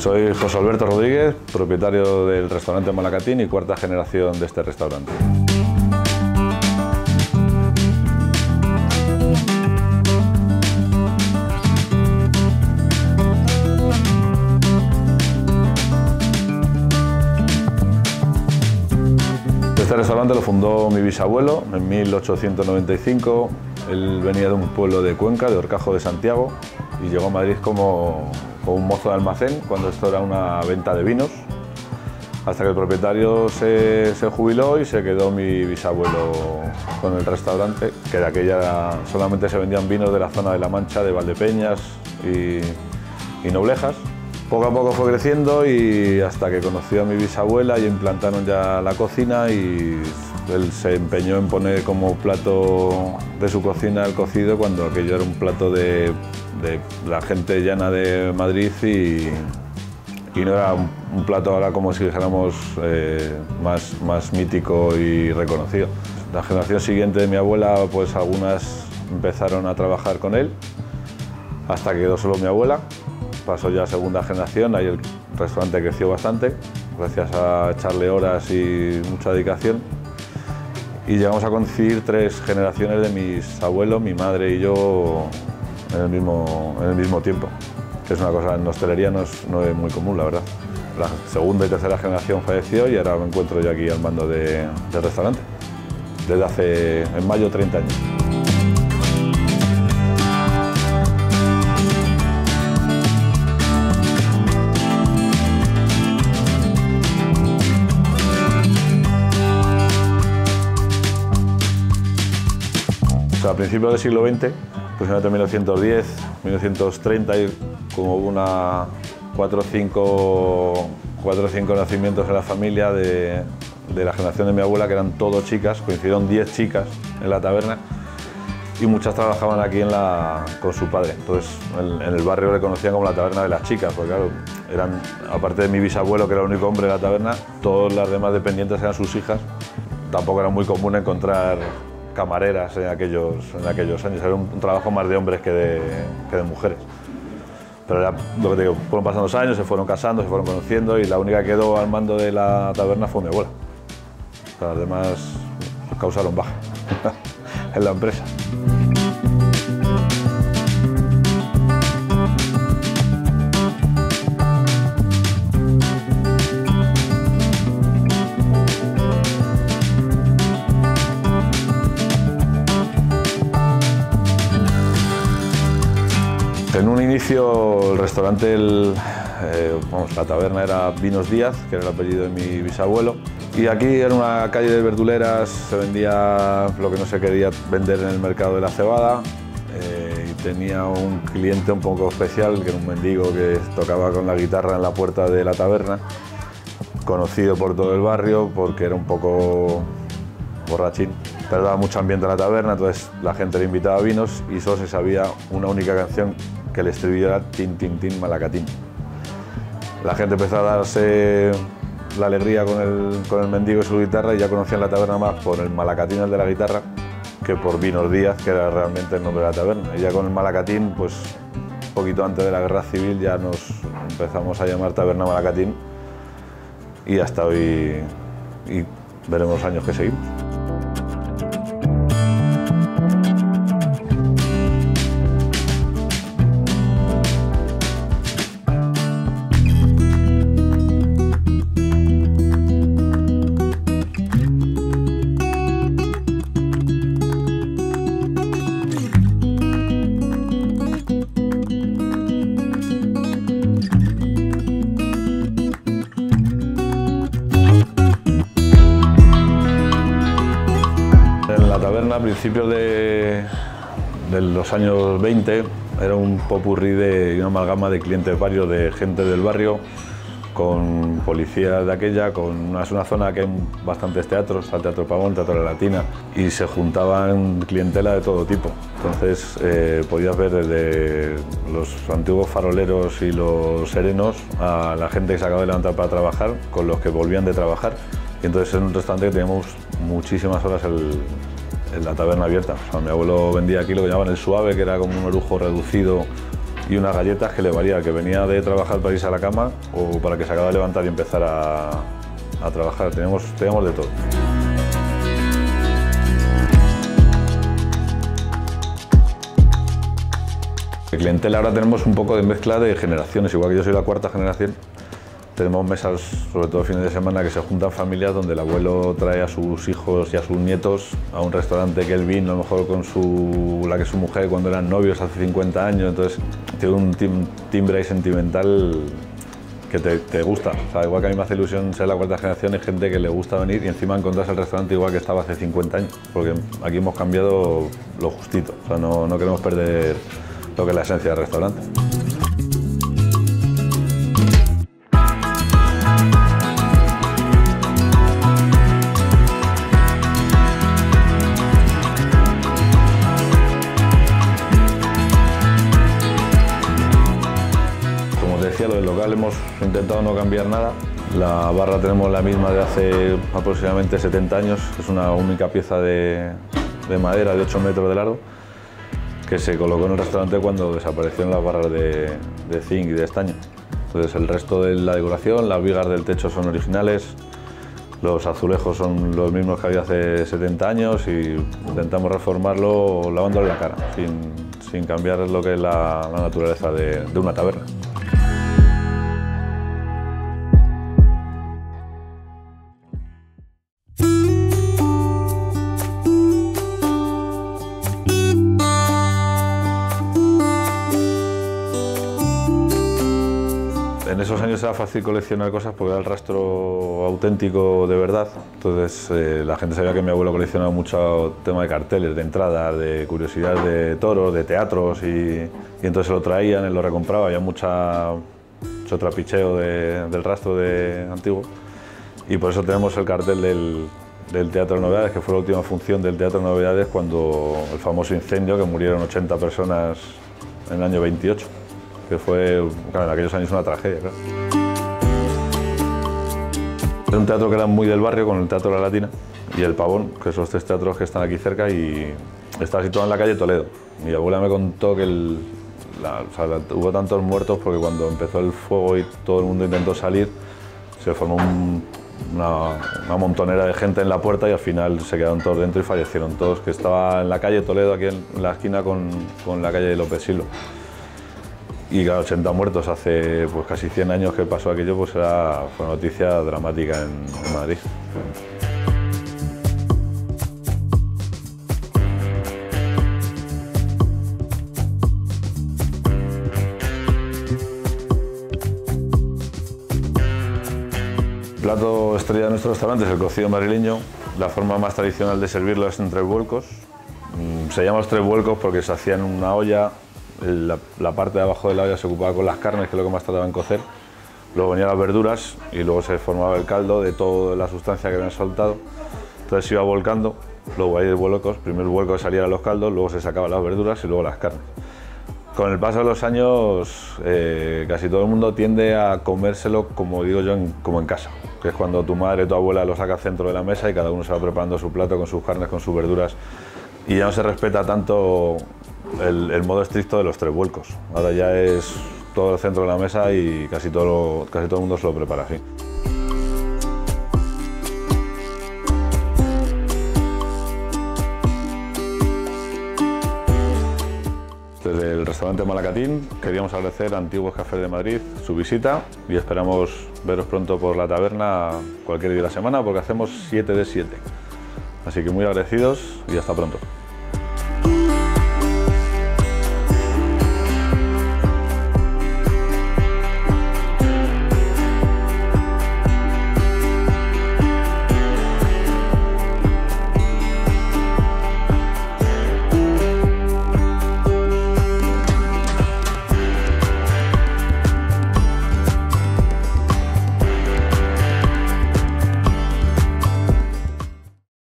Soy José Alberto Rodríguez, propietario del restaurante Malacatín y cuarta generación de este restaurante. Este restaurante lo fundó mi bisabuelo en 1895. Él venía de un pueblo de Cuenca, de Horcajo de Santiago, y llegó a Madrid como un mozo de almacén cuando esto era una venta de vinos, hasta que el propietario se jubiló y se quedó mi bisabuelo con el restaurante, que de aquella solamente se vendían vinos de la zona de La Mancha, de Valdepeñas y Noblejas. Poco a poco fue creciendo y hasta que conoció a mi bisabuela y implantaron ya la cocina, y él se empeñó en poner como plato de su cocina el cocido, cuando aquello era un plato de la gente llana de Madrid y no era un plato ahora como si dijéramos más mítico y reconocido. La generación siguiente de mi abuela, pues algunas empezaron a trabajar con él, hasta que quedó solo mi abuela. Pasó ya a segunda generación, ahí el restaurante creció bastante, gracias a echarle horas y mucha dedicación. Y llegamos a coincidir 3 generaciones de mis abuelos, mi madre y yo en el mismo tiempo, que es una cosa en hostelería no es muy común, la verdad. La segunda y tercera generación falleció y ahora me encuentro yo aquí al mando del restaurante, desde hace, en mayo, 30 años. A principios del siglo XX, aproximadamente en 1910, 1930, como hubo 4 o 5 nacimientos en la familia de la generación de mi abuela, que eran todos chicas, coincidieron 10 chicas en la taberna y muchas trabajaban aquí con su padre. Entonces en el barrio le conocían como la taberna de las chicas, porque claro, aparte de mi bisabuelo, que era el único hombre de la taberna, todas las demás dependientes eran sus hijas. Tampoco era muy común encontrar camareras en aquellos años, era un trabajo más de hombres que de mujeres. Pero era lo que te digo, fueron pasando los años, se fueron casando, se fueron conociendo, y la única que quedó al mando de la taberna fue mi abuela. Las demás causaron baja en la empresa. En un inicio el restaurante, la taberna era Vinos Díaz, que era el apellido de mi bisabuelo, y aquí en una calle de verduleras se vendía lo que no se quería vender en el mercado de la cebada, y tenía un cliente un poco especial, que era un mendigo que tocaba con la guitarra en la puerta de la taberna, conocido por todo el barrio porque era un poco borrachín, pero daba mucho ambiente en la taberna, entonces la gente le invitaba a vinos y solo se sabía una única canción, que el estribillo era Tin, tin, tin, Malacatín. La gente empezó a darse la alegría con el mendigo y su guitarra, y ya conocían la taberna más por el Malacatín, el de la guitarra, que por Vinos Díaz, que era realmente el nombre de la taberna. Y ya con el Malacatín, pues un poquito antes de la Guerra Civil, ya nos empezamos a llamar Taberna Malacatín, y hasta hoy, y veremos los años que seguimos. A principios de los años 20 era un popurrí y una amalgama de clientes varios, de gente del barrio, con policías de aquella, es una zona que hay bastantes teatros, el Teatro Pavón, Teatro de la Latina, y se juntaban clientela de todo tipo. Entonces podías ver desde los antiguos faroleros y los serenos a la gente que se acaba de levantar para trabajar, con los que volvían de trabajar. Y entonces en un restaurante que teníamos muchísimas horas en la taberna abierta. O sea, mi abuelo vendía aquí lo que llamaban el suave, que era como un orujo reducido y unas galletas que le valía, que venía de trabajar para irse a la cama o para que se acabara de levantar y empezar a trabajar. Teníamos de todo. De clientela ahora tenemos un poco de mezcla de generaciones, igual que yo soy la cuarta generación. Tenemos mesas, sobre todo fines de semana, que se juntan familias donde el abuelo trae a sus hijos y a sus nietos a un restaurante que él vino, a lo mejor con la que es su mujer cuando eran novios hace 50 años. Entonces tiene un timbre ahí sentimental que te gusta. O sea, igual que a mí me hace ilusión ser la cuarta generación, hay gente que le gusta venir y encima encontrarse el restaurante igual que estaba hace 50 años, porque aquí hemos cambiado lo justito. O sea, no queremos perder lo que es la esencia del restaurante. Como te decía, lo del local hemos intentado no cambiar nada. La barra tenemos la misma de hace aproximadamente 70 años. Es una única pieza de madera de 8 metros de largo, que se colocó en el restaurante cuando desaparecieron las barras de zinc y de estaño. Entonces el resto de la decoración, las vigas del techo son originales, los azulejos son los mismos que había hace 70 años y intentamos reformarlo lavándole la cara, sin cambiar lo que es la naturaleza de una taberna. En esos años era fácil coleccionar cosas porque era el rastro auténtico de verdad. Entonces la gente sabía que mi abuelo coleccionaba mucho tema de carteles, de entradas, de curiosidades de toros, de teatros y entonces se lo traían, él lo recompraba, había mucho trapicheo del rastro antiguo y por eso tenemos el cartel del Teatro de Novedades, que fue la última función del Teatro de Novedades cuando el famoso incendio, que murieron 80 personas en el año 28. Que fue, claro, en aquellos años una tragedia, claro. Era un teatro que era muy del barrio, con el Teatro de la Latina y el Pavón, que son los 3 teatros que están aquí cerca y está situado en la calle Toledo. Mi abuela me contó que hubo tantos muertos porque cuando empezó el fuego y todo el mundo intentó salir, se formó una montonera de gente en la puerta y al final se quedaron todos dentro y fallecieron todos, que estaba en la calle Toledo, aquí en la esquina con la calle de López Silo. Y claro, 80 muertos hace pues, casi 100 años que pasó aquello, pues fue una noticia dramática en Madrid. El plato estrella de nuestro restaurante es el cocido madrileño. La forma más tradicional de servirlo es en 3 vuelcos. Se llama los 3 vuelcos porque se hacía en una olla. La parte de abajo de la olla se ocupaba con las carnes, que es lo que más tardaba en cocer. Luego venían las verduras y luego se formaba el caldo de toda la sustancia que habían soltado. Entonces se iba volcando, luego hay vuelcos, primero el vuelco que salían los caldos, luego se sacaban las verduras y luego las carnes. Con el paso de los años casi todo el mundo tiende a comérselo, como digo yo, como en casa, que es cuando tu madre o tu abuela lo saca al centro de la mesa y cada uno se va preparando su plato con sus carnes, con sus verduras y ya no se respeta tanto el modo estricto de los 3 vuelcos. Ahora ya es todo el centro de la mesa y casi todo el mundo se lo prepara así. Desde el restaurante Malacatín queríamos agradecer a Antiguos Cafés de Madrid su visita y esperamos veros pronto por la taberna cualquier día de la semana porque hacemos 7 de 7. Así que muy agradecidos y hasta pronto.